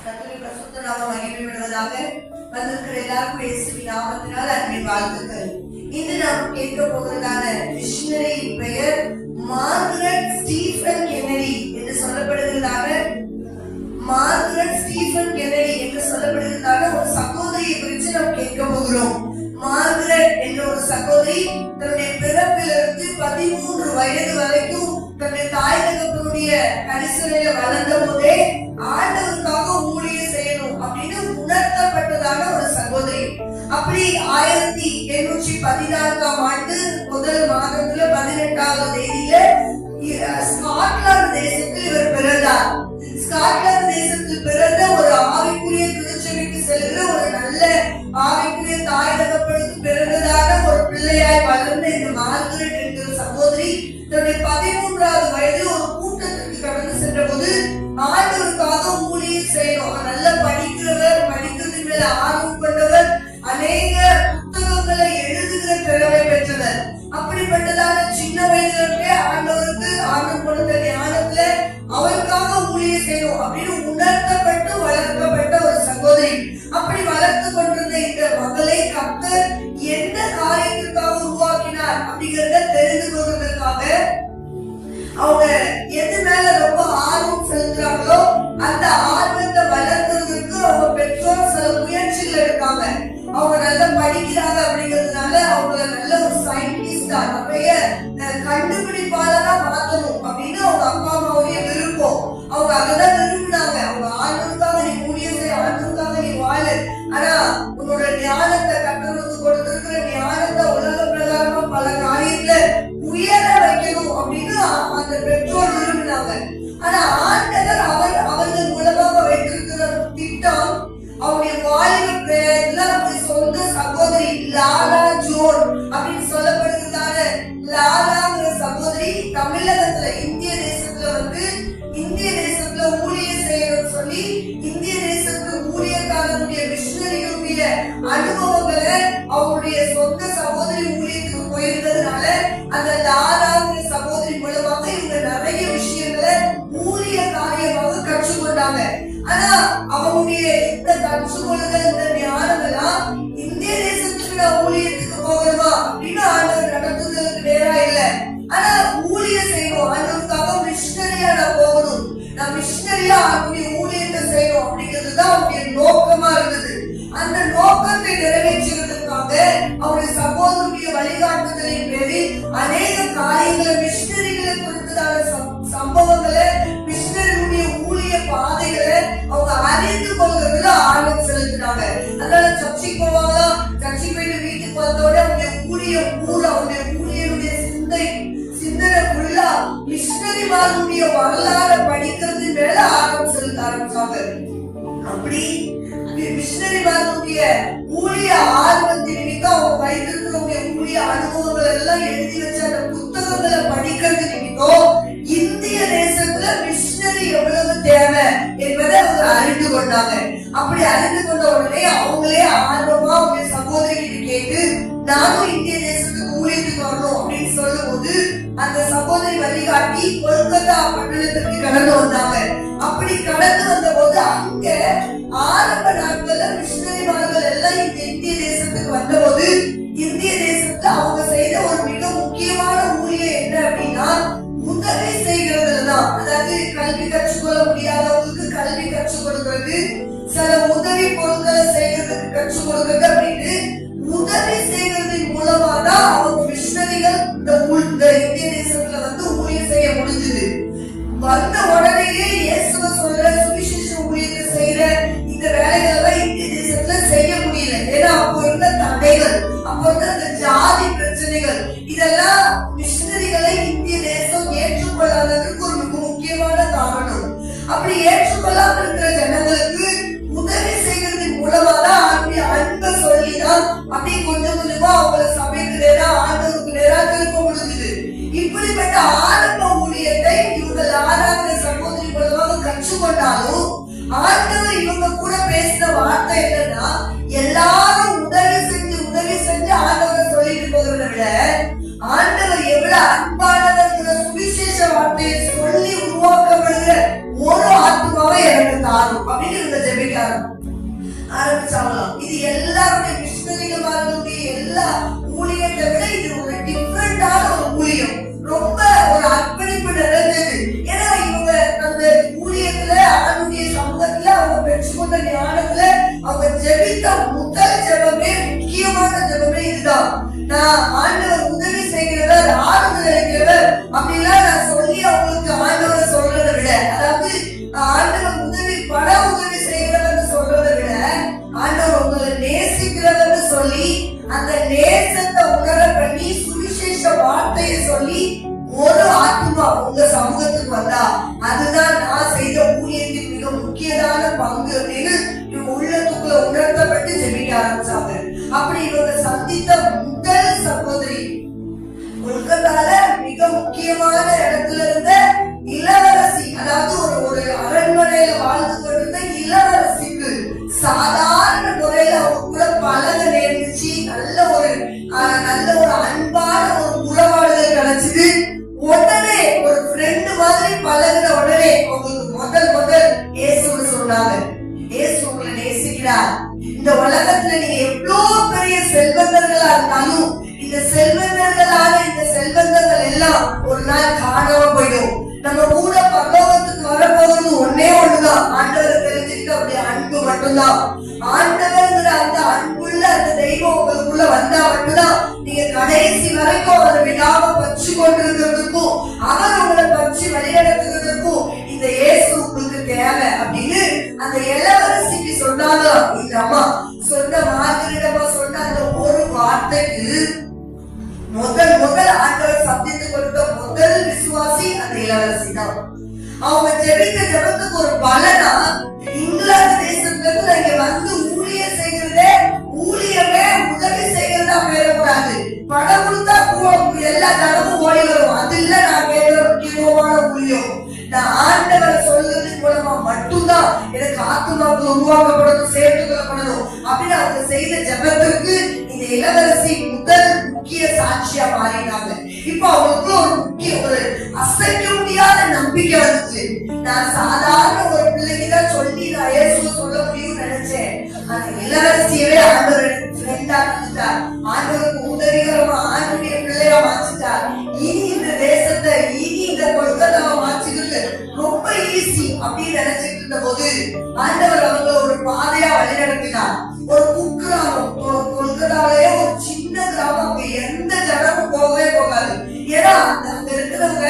கர்த்தருடைய பரிசுத்த நாமம் மகிமைப்படுவதாக. வந்திருக்கிற எல்லாருக்கும் இயேசுவின் நாமத்தினால் அன்பின் வாழ்த்துக்கள். இன்று நாம் கேட்க போகிறதான மிஷனரி பெயர் மார்கரெட் ஸ்டீஃபன் கென்னடி என்று சொல்லப்படுகிறதான ஒரு சகோதரியை குறித்து நாம் கேட்க போகிறோம். மார்கரெட் என்ற ஒரு சகோதரி தன்னுடைய பிறப்பிலிருந்து 13 வயது வரைக்கும் தன்னுடைய தாய் தகப்பனுடைய கரிசனையில வளர்ந்த போதே ஆண்டவருக்காக ஊழியம் செய்யணும் அப்படின்னு உணர்த்தப்பட்டதான ஒரு சகோதரி. அப்படி 1814ஆம் ஆண்டு முதல் மாதத்துல 18ஆவது தேதியில ஸ்காட்லாந்து தேசத்தில் இவர் பிறந்தார். ஸ்காட்லாந்து தேசத்தில் பிறந்த ஒரு ஆவிக்குரிய திருச்சபைக்கு செல்கிற ஒரு நல்ல ஆவிக்குரிய தாய் தகப்பனுக்கு பிறந்ததான ஒரு பிள்ளையாய் வளர்ந்த இந்த மார்கரெட் என்கிற சகோதரி தன்னுடைய 13ஆவது வயதில் ஒரு கூட்டத்திற்கு கடந்து சென்ற போது ஆண்டவருக்காக ஊழியம் செய்யணும். அவர் நல்லா படிக்கிறவர், படிக்கிறது மேல ஆர்வம் கொண்டவர், அநேக புத்தகங்களை எழுதுகிற திறமை பெற்றவர். அப்படிப்பட்டதான சின்ன வயதிலே ஆண்டவருக்கு ஆர்வம் கொடுத்த ஞானத்துல அவருக்காக ஊழியம் செய்யணும் அப்படின்னு உணர்த்தப்பட்டு வளர்க்கப்பட்ட ஒரு சகோதரி. அப்படி வளர்த்து கொண்டிருந்த இந்த மகளை கர்த்தர் எந்த காரியத்திற்காக உருவாக்கினார் அப்படிங்கறத தெரிந்து கொள்வதற்காக அவங்க எது மேல ரொம்ப ஆர்வம் செலுத்துறாங்களோ அந்த ஆர்வத்தை வளர்க்கிறதுக்கு அவங்க பெற்றோர் சில முயற்சிகள் எடுக்காங்க. அவங்க நல்லா படிக்கிறாங்க அப்படிங்கிறதுனால அவங்கள நல்ல ஒரு சயின்டிஸ்டா நிறைய கண்டுபிடிப்பாளரா மாற்றணும் அப்படின்னு அவங்க அப்பா அம்மாவுடைய விருப்பம். அவங்க அங்கதான் விரும்பினாங்க. அவங்க ஆண்டவருக்காக நீ ஊழியம் செய், ஆண்டவருக்காக நீ வாழு, ஆனா உன்னோட ஞானத்தை கற்றவருக்கு கொடுத்திருக்கிற ஞானத்தை உலக பிரகாரமா பல காரியத்துல உயர வைக்கணும் அப்படின்னு அந்த பெற்றோர் விரும்பினாங்க. ஆனா ஆண்டவர் அவர்கள் மூலமாக வைத்திருக்கிற திட்டம் அவருடைய வாலிப பிரயாணத்துல அவருடைய சொந்த சகோதரி லாலா ஜோன் அப்படின்னு சொல்லப்படுகிறதான லாலாங்கிற சகோதரி தமிழகத்துல இந்திய தேசத்துல ஊழியம் செய்யணும்னு சொல்லி இந்திய தேசத்து ஊழியக்காரனுடைய மிஷனரிகளுடைய அனுபவங்களை அவருடைய சொந்த சகோதரி ஊழியத்துக்கு போயிருந்ததுனால அந்த லாலாங்கிற சகோதரி மூலமாக இவங்க நிறைய விஷயங்களை ஊழிய காரியமாக கற்றுக்கொண்டாங்க. ஆனா அவங்களுடைய இந்த கற்றுக்கொள்ளுதல், இந்த ஞானம் எல்லாம் இந்திய தேசத்துக்கு நான் ஊழியத்துக்கு போகணுமா அப்படின்னு ஆண்டவர் நடத்துதலுக்கு நேரா இல்ல. ஆனா ஊழியம் செய்யணும், ஆண்டவருக்காக மிஷனரியா நான் போகணும், நான் மிஷனரியா அவருடைய ஊழியத்தை செய்யணும் அப்படிங்கிறதுதான் அவருடைய நோக்கமா இருந்தது. அந்த நோக்கத்தை நிறைவேற்றுவதற்காக அவருடைய சகோதரனுடைய வழிகாட்டுதலின் பேரில் அநேக காரியங்களை மிஷனரிகளை குறித்ததான சம்பவங்களை, மிஷனரியுடைய ஊழிய பாதைகளை அவங்க அறிந்து கொள்வதில் ஆர்வம் செலுத்தினாங்க. அதனால சர்ச்சைக்கு போவாங்க. சர்ச்சைக்கு போயிட்டு வீட்டுக்கு வந்தோட அவங்களுடைய ஊழியம் பூரா, அவங்களுடைய ஊழியருடைய சிந்தனை ஃபுல்லா மிஷனரிமாருடைய வரலாறு படிக்கிறது மேல ஆர்வம் செலுத்த ஆரம்பிச்சாங்க. அப்படி மிஷனரிமாருடைய ஊழிய ஆர்வத்தின் நிமித்தம் அவங்க வைத்திருக்கிற ஊழிய அனுபவங்கள் எல்லாம் எழுதி வச்ச அந்த புத்தகங்களை படிக்கிறது நிமித்தம் இந்திய தேசத்துல மிஷனரி எவ்வளவு தேவை என்பதை அவங்க அறிந்து கொண்டாங்க. அப்படி அறிந்து கொண்ட உடனே அவங்களே ஆர்வமா அவங்க சகோதரி கேட்டு நானும் இந்திய தேசத்துக்கு ஊழியத்துக்கு வரணும் அப்படின்னு சொல்லும் போது அந்த சகோதரி வழிகாட்டி கொல்கத்தா பட்டணத்திற்கு கடந்து வந்தாங்க. அப்படி கடந்து வந்த போது அங்க ஆரம்ப நாட்கள்ல மிஷனரிமார்கள் எல்லாம் இந்த இந்திய தேசத்துக்கு வந்த போது இந்திய தேசத்துல அவங்க செய்த ஒரு மிக முக்கியமான ஊழியம் என்ன அப்படின்னா உதவி செய்கிறதுலதான். அதாவது கல்வி கற்றுக்கொள்ள முடியாதவங்களுக்கு கல்வி கற்றுக் கொடுக்கிறது, சில உதவி பொருட்களை செய்யறதுக்கு கற்றுக் கொடுக்கிறது அப்படின்னு உதவி செய்வதன் மூலமா தான் அவங்க மிஷனரிகள் இந்த இந்திய தேசத்துல வந்து ஊழியம் செய்ய முடிஞ்சது. வந்த உடனேயே இயேசுவ சொல்ற சுவிசேஷ ஊழியத்தை செய்யற இந்த வேலைகளை இந்திய தேசத்துல செய்ய முடியல. ஏன்னா அப்போ இருந்த தடைகள், அப்போ இருந்த அந்த ஜாதி பிரச்சனைகள், இதெல்லாம் மிஷனரிகளை இந்திய தேசம் ஏற்றுக்கொள்ளாததுக்கு ஒரு மிக முக்கியமான காரணம். அப்படி ஏற்றுக்கொள்ளாம இருக்கிற ஜனங்களுக்கு உதவி செய்வதன் மூலமா தான் அன்பை சொல்லிதான் அப்படி கொஞ்சம் கொஞ்சமா அவங்கள சபைக்கு நேரா ஆண்டவருக்கு நேரா திருப்ப முடிஞ்சது. இப்படிப்பட்ட ஆரம்ப ஊழியத்தை இவங்க ஆராதனை சகோதரி மூலமாக கற்றுக்கொண்டாலும் ஆண்டவர் இவங்க கூட பேசின வார்த்தை என்னன்னா, எல்லாரும் உதவி செஞ்சு ஆண்டவரை சொல்லிட்டு போகிறத விட ஆண்டவர் எவ்வளவு அன்பானவர் சுவிசேஷ வார்த்தையை சொல்லி உருவாக்கப்படுகிற ஒரு ஆத்மாவை எனக்கு தாரும் அப்படின்னு இவங்க ஆரம்பிச்சாங்களாம். இது எல்லாருடைய மிஷனரிகளுடைய எல்லா ஊழியத்தை விட இது ஒரு டிஃபரெண்டான ஒரு ஊழியம், ரொம்ப ஒரு அர்ப்பணிப்பு நிறைஞ்சது. ஏன்னா இவங்க அந்த ஊழியத்துல அவனுடைய சமூகத்துல அவங்க பெற்றுக்கொண்ட ஞானத்துல அவங்க ஜெபித்த முதல் ஜெபமே, முக்கியமான ஜெபமே இதுதான். நான் ஆண்டவர் உதவி செய்கிறவர், ஆறுதல் அளிக்கிறவர் அப்படிலாம் நான் சொல்லி அவங்களுக்கு ஆண்டவர் சொல்றதை விட, அதாவது ஆண்டவர் உதவி பல உதவி செய்கிறவர் சொல்றதை விட ஆண்டவர் உங்களை நேசிக்கிறவர் சொல்லி அந்த நேசத்தை உணர பண்ணி சுவிசேஷ வார்த்தையை சொல்லி ஒரு ஆத்மா உங்க சமூகத்துக்கு வந்தா அதுதான் நான் செய்த ஊழியத்தின் மிக முக்கியமான பங்கு அப்படின்னு இவங்க உள்ளத்துக்குள்ள உணர்த்தப்பட்டு ஜெபிக்க ஆரம்பிச்சாங்க. அப்படி இவங்க சந்தித்த முதல் சகோதரி கொல்கத்தால மிக முக்கியமான இடத்துல இருந்த இளவரசி, அதாவது ஒரு அரண்மனையில வாழ்ந்து கொண்டிருந்த இளவரசிக்கு சாதாரண முறையில அவங்க கூட பழக நேர்ந்துச்சு. நல்ல ஒரு அன்பான ஒரு உறவாடுதல் கிடைச்சது. உடனே ஒரு ஃப்ரெண்ட் மாதிரி பழகின உடனே உங்களுக்கு முதல் இயேசுன்னு சொன்னாங்க. இயேசு உங்களை நேசிக்கிறார். இந்த உலகத்துல நீங்க எவ்வளவு பெரிய செல்வந்தர்களா இருந்தாலும் இந்த செல்வந்தர்கள் எல்லாம் ஒரு நாள் காணாம போயிடும். நம்ம கூட பரலோகத்துக்கு வரப்போகிறது ஒன்னே ஒண்ணுதான், ஆண்டவரை தெரிஞ்சுக்கிட்டு அப்படி அன்பு மட்டும்தான். ஆண்டவர்ங்கிற அந்த அன்புள்ள அந்த தெய்வம் உங்களுக்குள்ள வந்தா மட்டும்தான் நீங்க கடைசி வரைக்கும் அவரை விடாம பச்சு கொண்டிருக்கிறதுக்கும் அவர் உங்களை பச்சு வழிநடத்துகிறதுக்கும் இந்த இயேசு உங்களுக்கு தேவை அப்படின்னு அந்த இளவரசிக்கு சொன்னாங்க. இந்த அம்மா சொன்ன மார்கரிடமா சொன்ன அந்த ஒரு வார்த்தைக்கு முதல் ஆண்டவர் சந்தித்து கொடுத்த முதல் விசுவாசி அந்த இளவரசி தான். அவங்க ஜெபித்த ஜெபத்துக்கு ஒரு பலனா இங்கிலாந்து தேசத்துல இங்க வந்து ஊழியம் செய்கிறதே, ஊழியமே உதவி செய்கிறதா பேரக்கூடாது. பணம் கொடுத்தா எல்லா தடமும் ஓடி வரும், அது இல்ல நான் கேட்கிற முக்கியமான ஊழியம். நான் ஆண்டவரை சொல்றது மூலமா மட்டும்தான் எனக்கு ஆத்மாவுக்கு உருவாக்கப்படணும், சேர்த்து கொள்ளப்படணும் அப்படின்னு அவங்க செய்த ஜெபத்திற்கு இந்த இளவரசி முதல் முக்கிய சாட்சியா மாறினாங்க. இப்ப அவங்களுக்கு ஒரு அசைக்க முடியாத நம்பிக்கை வந்துச்சு. நான் சாதாரண ஒரு பிள்ளைக்குதான் சொல்லி நான் இயேசுவை சொல்ல முடியும்னு நினைச்சேன். அந்த இளவரசியவே ஆண்டவர் ஃப்ரெண்டா வந்துட்டார், ஆண்டவருக்கு உதவிகரமா ஆண்டவருடைய பிள்ளையா மாற்றிட்டார். இனி இந்த தேசத்தை, இனி இந்த கொல்கத்தாவை மாற்றிக்கிறது ரொம்ப ஈஸி அப்படின்னு நினைச்சிட்டு இருந்த போது ஆண்டவர் அவங்க ஒரு பாதையா வழி நடத்தினார். ஒரு குக்கிராமம், கொல்கத்தாவிலேயே ஒரு சின்ன கிராமம், அங்க எந்த ஜனமும் போகவே போகாது. ஏன்னா அங்க இருக்கிறவங்க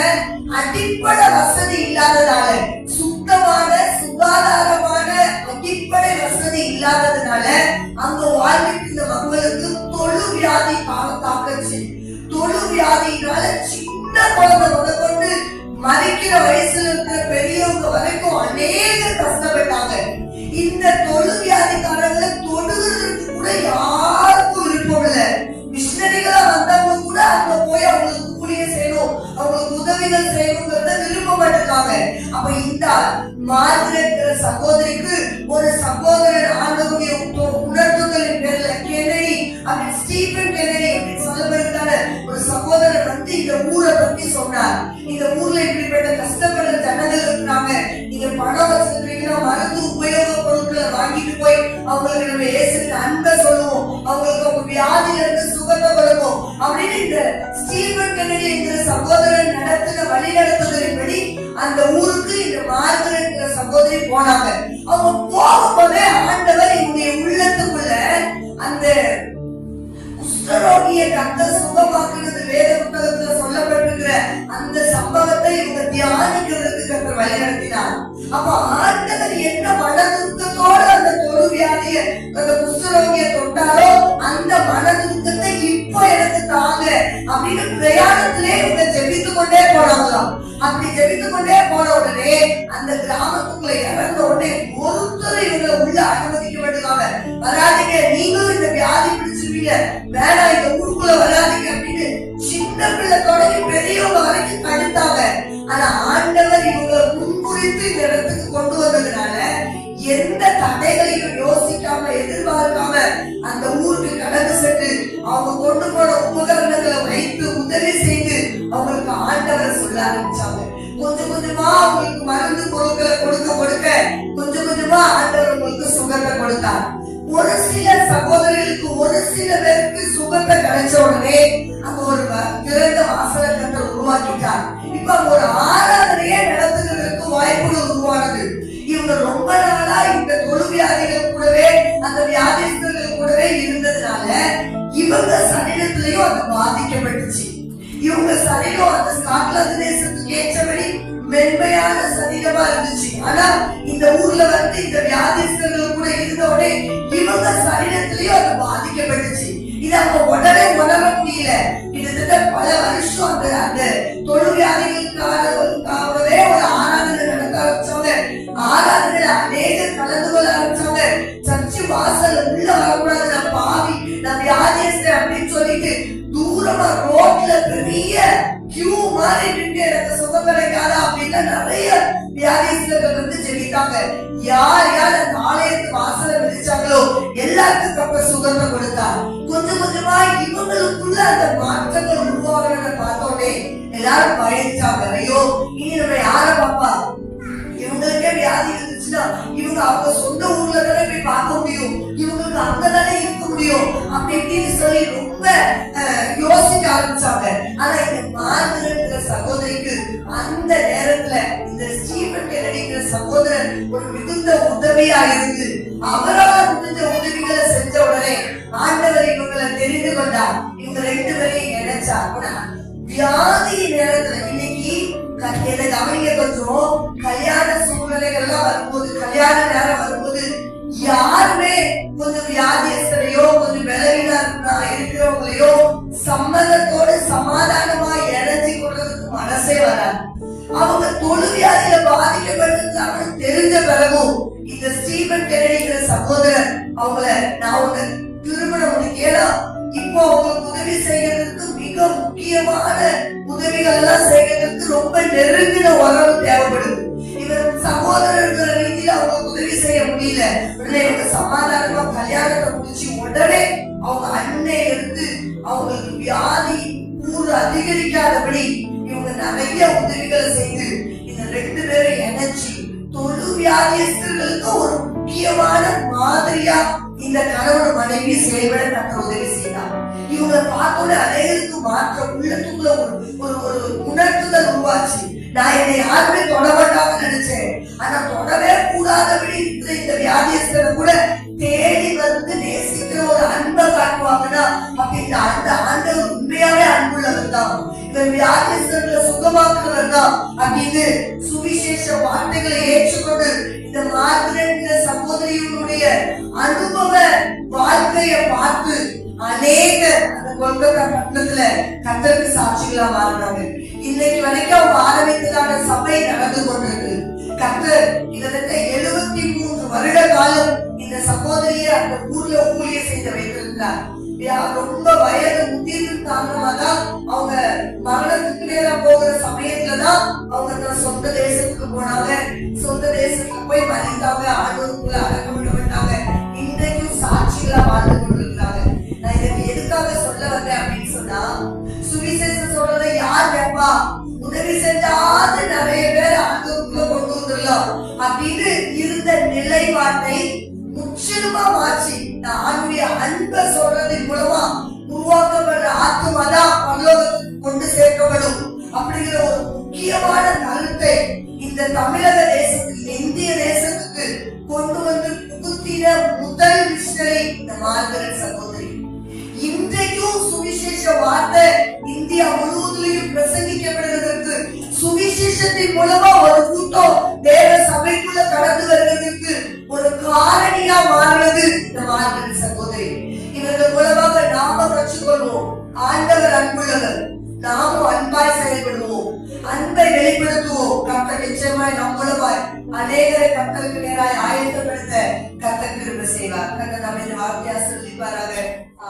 அடிப்படை வசதி இல்லாததால, சுத்தமான சுகாதாரமான அடிப்படை வசதி இல்லாததுனால அங்க வாழ்ந்துட்டு இருந்த மக்களுக்கு தொழு வியாதி தாக்கச்சு. தொழு வியாதினால சின்ன குழந்தை முதற்கொண்டு மறைக்கிற வயசுல இருக்கிற பெரியவங்க வரைக்கும் அநேகர் கஷ்டப்பட்டாங்க. இந்த தொழு வியாதிக்காரங்களை தொடுகிறதுக்கு கூட யாருக்கும் விருப்பம் இல்லை. மிஷனரிகளா வந்தவங்க கூட அங்க போய் அவங்களுக்கு ஊழியம் செய்யணும், அவங்களுக்கு உதவிகள் செய்யணுங்கிறத விருப்பப்பட்டிருக்காங்க. அப்ப இந்த மார்கரெட் சகோதரிக்கு ஒரு சகோதரன் ஆண்டவருடைய உணர்வுகளின் பேர்ல கென்னடி அப்படி ஸ்டீபன் கென்னடி அப்படின்னு சொல்லப்படுகிறாரு ஒரு சகோதரர் வந்து இந்த ஊரை பத்தி சொன்னார். இந்த ஊர்ல இப்படிப்பட்ட கஷ்டப்படுற ஜனங்கள் இருக்கிறாங்க, நீங்க பணம் வச்சிருக்கீங்கன்னா மருந்து உபயோக பொருட்களை வாங்கிட்டு போய் அவங்களுக்கு நம்ம இயேசுவின் அன்பை சொல்லுவோம், அவங்களுக்கு அவங்க வியாதியில இருந்து சுகத்தை கொடுப்போம் அப்படின்னு இந்த ஸ்டீபன் கென்னடி என்கிற சகோதரன் நடத்தின வழி நடத்துவதன்படி அந்த ஊருக்கு இந்த மார்கரெட் சகோதரி போனாங்க. அவங்க போகும்போதே ஆண்டவர் இவருடைய உள்ளத்துக்குள்ள அந்த குஷ்டரோகியை கர்த்தர் சுகமாக்குறது வேத புத்தகத்துல சொல்லப்பட்டிருக்கிற அந்த சம்பவத்தை இவங்க தியானிக்கிறதுக்கு கர்த்தர் வழி நடத்தினார். அப்ப ஆண்டவர் என்ன மனதுக்கத்தோட அந்த தொழு வியாதிய அந்த குஷ்டரோகியை தொட்டாரோ அந்த மனதுக்கத்தை இப்போ எனக்கு தாங்க அப்படின்னு பிரயாணத்திலே இவங்க ஜெபித்து கொண்டே போனாங்களாம். அப்படி ஜெபித்து கொண்டே போன உடனே அந்த கிராமத்துக்குள்ள இறந்த உடனே ஒருத்தர் இவங்களை உள்ள அனுமதிக்க மாட்டாங்க. வராதிங்க, நீங்களும் இந்த வியாதி பிடிச்சிருவீங்க, வேணாம் இந்த ஊருக்குள்ள வராதிங்க அப்படின்னு சின்ன பிள்ளை தொடங்கி பெரியவங்க வரைக்கும் தடுத்தாங்க. ஆனா ஆண்டவர் இவங்களை முன்குறித்து இந்த இடத்துக்கு கொண்டு வந்ததுனால எந்த தடைகளையும் யோசிக்காம எதிர்பார்க்காம அந்த ஊருக்கு கடந்து சென்று அவங்க கொண்டு போன உபகரணங்களை வைத்து உதவி செய்து அவங்களுக்கு ஆண்டவரை சொல்ல ஆரம்பிச்சாங்க. கொஞ்சம் கொஞ்சமா அவங்களுக்கு மருந்து பொருட்களை கொடுக்க கொஞ்சம் கொஞ்சமா ஆண்டவர் உங்களுக்கு கொடுத்தார். ஒரு சில சகோதரர்களுக்கு ஒரு சில பேருக்கு சுகத்தை கிடைச்ச உடனே அங்க ஒரு திறந்த வாசலை கர்த்தர் உருவாக்கிட்டார். இப்ப ஒரு ஆராதனையே நடத்துகிறதுக்கு வாய்ப்புகள் உருவானது. இவங்க ரொம்ப நாளா இந்த தொழுவியாதிகள் கூடவே அந்த வியாதிஸ்தர்கள் கூடவே இருந்ததுனால இவங்க சரீரத்திலையும் அது பாதிக்கப்பட்டுச்சு. இவங்க சரீரம் அந்த ஸ்காட்லாந்து தேசத்துக்கு ஏற்றபடி மென்மையான சரீரமா இருந்துச்சு. ஆனா இந்த ஊர்ல இந்த வியாதிஸ்தர்கள் கூட இருந்தோட இவங்க சரீரத்திலையும் அது பாதிக்கப்பட்டுச்சு. இது அவங்க உடனே உணர முடியல. கிட்டத்தட்ட பல வருஷம் அந்த தொழுவியாதிகளுக்காகவே ஒரு ஆராதனை நடத்த ஆரம்பிச்சாங்க. ஆராதனை அநேகர் கலந்து கொள்ள ஆரம்பிச்சாங்க. சர்ச்சு வாசல் உள்ள வரக்கூடாது, நான் பாவி, நான் வியாதிஸ்தர் அப்படின்னு சொல்லிட்டு தூரமா ரோட்ல பெரிய கியூ மாதிரி நின்று எனக்கு சுகம் கிடைக்காதா அப்படின்னு நிறைய வியாதிஸ்தர்கள் ஜெபித்தாங்க. யார் யார் அந்த ஆலயத்து வாசலை விதிச்சாங்களோ எல்லாத்துக்கும் அப்ப சுகத்தை கொடுத்தார். கொஞ்சம் கொஞ்சமா இவங்களுக்குள்ள அந்த மாற்றங்கள் உருவாகிறத பார்த்தோன்னே எல்லாரும் பயந்தாங்க. ஐயோ, இனி நம்ம யார பாப்பா, இவங்களுக்கே வியாதி இருந்துச்சுன்னா இவங்க அவங்க சொந்த ஊர்ல தானே போய் பார்க்க முடியும், இவங்களுக்கு அங்கதானே இருக்க முடியும் அப்படின்னு சொல்லி ரொம்ப யோசிக்க ஆரம்பிச்சாங்க. ஆனா இந்த மார்கரெட்ங்கிற சகோதரிக்கு அந்த நேரத்துல இந்த ஸ்டீபன் கென்னடிங்கிற சகோதரர் ஒரு மிகுந்த உதவியா இருந்து அவரால் முடிஞ்ச உதவிகளை செஞ்ச உடனே ஆண்டவர் இவங்களை தெரிந்து கொண்டார். இவங்க ரெண்டு பேரையும் நினைச்சார். வியாதி நேரத்துல இன்னைக்கு எனக்கு அவங்க கொஞ்சம் கல்யாண சூழ்நிலைகள்லாம் வரும்போது, கல்யாண நேரம் வரும்போது யாருமே கொஞ்சம் வியாதியஸ்தரையோ கொஞ்சம் பலவீனமா இருக்கிறவங்களையோ சம்மதத்தோடு சமாதானமா இணைஞ்சு கொள்றதுக்கு மனசே வராது. அவங்க தொழுவியாதியில பாதிக்கப்பட்டிருக்காங்கன்னு தெரிஞ்ச பிறகும் இந்த ஸ்டீபன் கென்னடிங்கிற சகோதரர் அவங்கள நான் உங்க திருமணம் முடிக்கலா, இப்போ அவங்களுக்கு உதவி செய்யறதுக்கு மிக முக்கியமான உதவிகள் எல்லாம் செய்யறதுக்கு ரொம்ப நெருங்கின உறவு தேவைப்படுது. இவர் சகோதரர்கள் ரீதியில அவங்களுக்கு உதவி செய்ய முடியல. உடனே இவங்க சமாதானமா கல்யாணத்தை முடிச்சு உடனே அவங்க அண்ணன் இருந்து அவங்களுக்கு வியாதி கூறு அதிகரிக்காதபடி இவங்க நிறைய உதவிகளை செய்து இந்த ரெண்டு பேரும் இணைச்சு தொழு வியாதியஸ்தர்களுக்கு ஒரு முக்கியமான மாதிரியா இந்த கணவன் மனைவி செயல்பட தக்க உதவி செய்தார். இவங்களை பார்த்தோட அனைவருக்கு மாற்றம் உள்ளத்துக்குள்ள ஒரு உணர்த்துதல் உருவாச்சு. நான் என்னை யாருமே தொடமாட்டாங்க நினைச்சேன், ஆனா தொடவே கூடாதபடி இருக்கிற இந்த வியாதியஸ்தரை கூட தேடி வந்து நேசிக்கிற ஒரு அன்பை காட்டுவாங்கன்னா அப்படின்னு அந்த ஆண்டவர் உண்மையாவே அன்புள்ளவர் தான், இந்த வியாதியஸ்தர்களை சுகமாக்குறவர் தான் அப்படின்னு சுவிசேஷ வார்த்தைகளை ஏற்றுக்கொண்டு இந்த மார்கரெட்ங்கிற சகோதரியினுடைய அனுபவ வாழ்க்கையை பார்த்து அநேக அந்த கொல்கத்தா பட்டணத்துல கர்த்தருக்கு சாட்சிகளா மாறினாங்க. இன்னைக்கு வரைக்கும் அவங்க ஆரம்பித்ததான சபை நடந்து கொண்டிருக்கு. கர்த்தர் கிட்டத்தட்ட 73 வருட காலம் இந்த சகோதரிய அந்த ஊர்ல ஊழிய செய்து வைத்திருந்தார். ரொம்ப வயது முதிர்வு காரணமாதான் அவங்க மரணத்துக்கு நேரம் போகிற சமயத்துலதான் அவங்க சொந்த தேசத்துக்கு போனாங்க. சொந்த தேசத்துக்கு போய் மறித்தாங்க, ஆண்டவருக்குள்ள அடக்கப்பட்டாங்க. இன்றைக்கும் சாட்சிகளா வாழ்ந்து கொண்டிருக்கிறாங்க. நான் இதற்கு எதுக்காக சொல்ல வந்தேன் அப்படின்னு சொன்னா, சுவிசேஷம் சொல்றதை யார் கேட்பா, உதவி செஞ்சாது நிறைய பேர் ஆண்டவருக்குள்ள கொண்டு வந்துடலாம் அப்படின்னு இருந்த நிலைப்பாட்டை முற்றிலுமா மாற்றி ஆண்டுடைய அன்பை சொல்றதன் மூலமா உருவாக்கப்படுற ஆத்மாதான் பரலோகத்துக்கு கொண்டு சேர்க்கப்படும் அப்படிங்கிற ஒரு முக்கியமான கருத்தை இந்த தமிழக தேசத்துக்கு, இந்திய தேசத்துக்கு கொண்டு வந்து புகுத்தின முதல் மிஷனரி இந்த மார்கரெட் சகோதரி. இன்றைக்கும் சுவிசேஷ வார்த்தை இந்தியா முழுவதிலும் பிரசங்கிக்கப்படுவதற்கு, சுவிசேஷத்தின் மூலமா ஒரு கூட்டம் தேவ சபைக்குள்ள கடந்து வருவதற்கு ஒரு காரணியா மாறினது இந்த மார்கரெட் சகோதரி. இவர்கள் மூலமாக நாம கற்றுக்கொள்வோம், ஆண்டவர் அன்புள்ளவர், நாமும் அன்பாய் செயல்படுவோம், அன்பை வெளிப்படுத்துவோம். கர்த்தர் நிச்சயமாய் நம் மூலமாய் அநேகரை கர்த்தருக்கு நேராய் ஆயத்தப்படுத்த கர்த்தர் கிருபை செய்வார். கர்த்தர் நம்மை வார்த்தையா சொல்லிப்பாராக.